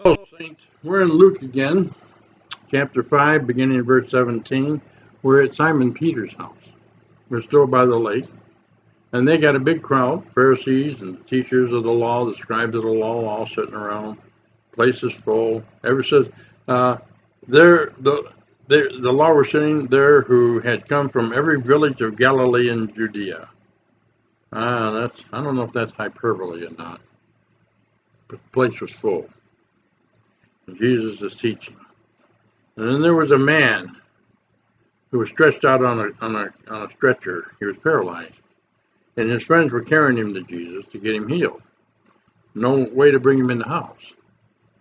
Hello, Saints. We're in Luke again, chapter 5, beginning in verse 17. We're at Simon Peter's house. We're still by the lake. And they got a big crowd, Pharisees and teachers of the law, the scribes of the law, all sitting around. Place is full. Ever says, there, the law were sitting there who had come from every village of Galilee and Judea. I don't know if that's hyperbole or not, but the place was full. And Jesus is teaching. And then there was a man who was stretched out on a stretcher. He was paralyzed. And his friends were carrying him to Jesus to get him healed. No way to bring him in the house.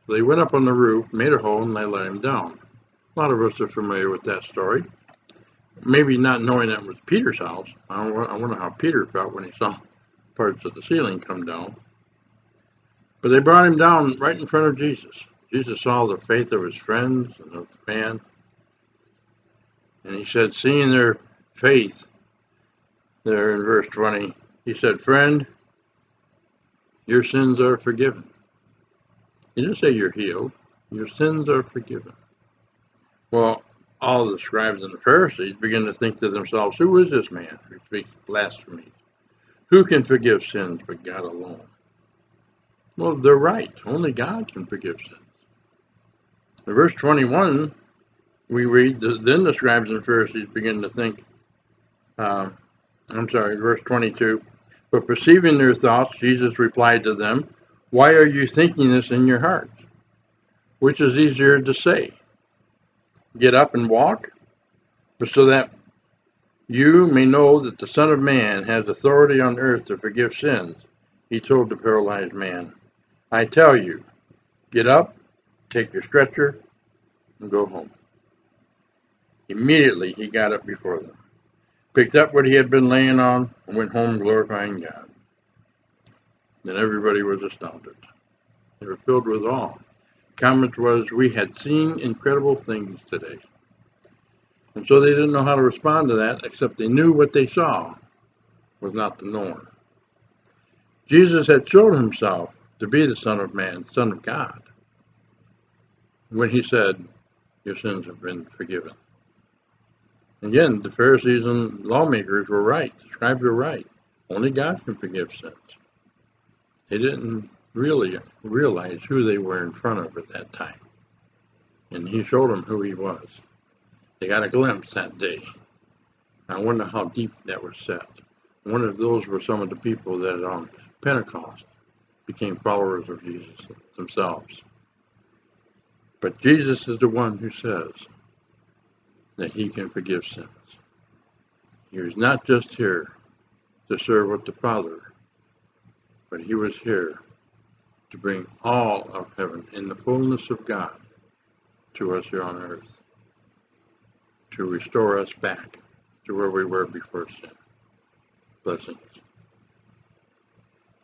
So they went up on the roof, made a hole, and they let him down. A lot of us are familiar with that story. Maybe not knowing that it was Peter's house. I wonder how Peter felt when he saw parts of the ceiling come down. But they brought him down right in front of Jesus. Jesus saw the faith of his friends and of the man. And he said, seeing their faith, there in verse 20, he said, friend, your sins are forgiven. He didn't say you're healed. Your sins are forgiven. Well, all the scribes and the Pharisees begin to think to themselves, who is this man who speaks blasphemy? Who can forgive sins but God alone? Well, they're right. Only God can forgive sins. In verse 21, we read, then the scribes and Pharisees begin to think, verse 22, but perceiving their thoughts, Jesus replied to them, why are you thinking this in your hearts? Which is easier to say, get up and walk, but so that you may know that the Son of Man has authority on earth to forgive sins, he told the paralyzed man, I tell you, get up, take your stretcher, and go home. Immediately he got up before them, picked up what he had been laying on, and went home glorifying God. Then everybody was astounded. They were filled with awe. Comment was, we had seen incredible things today. And so they didn't know how to respond to that, except they knew what they saw was not the norm. Jesus had shown himself to be the Son of Man, Son of God, when he said, your sins have been forgiven. Again, the Pharisees and lawmakers were right. The scribes were right. Only God can forgive sins. They didn't really realize who they were in front of at that time. And he showed them who he was. They got a glimpse that day. I wonder how deep that was set. I wonder if those were some of the people that on Pentecost became followers of Jesus themselves. But Jesus is the one who says that he can forgive sins. He was not just here to serve with the Father, but he was here to bring all of heaven in the fullness of God to us here on earth, to restore us back to where we were before sin. Blessings.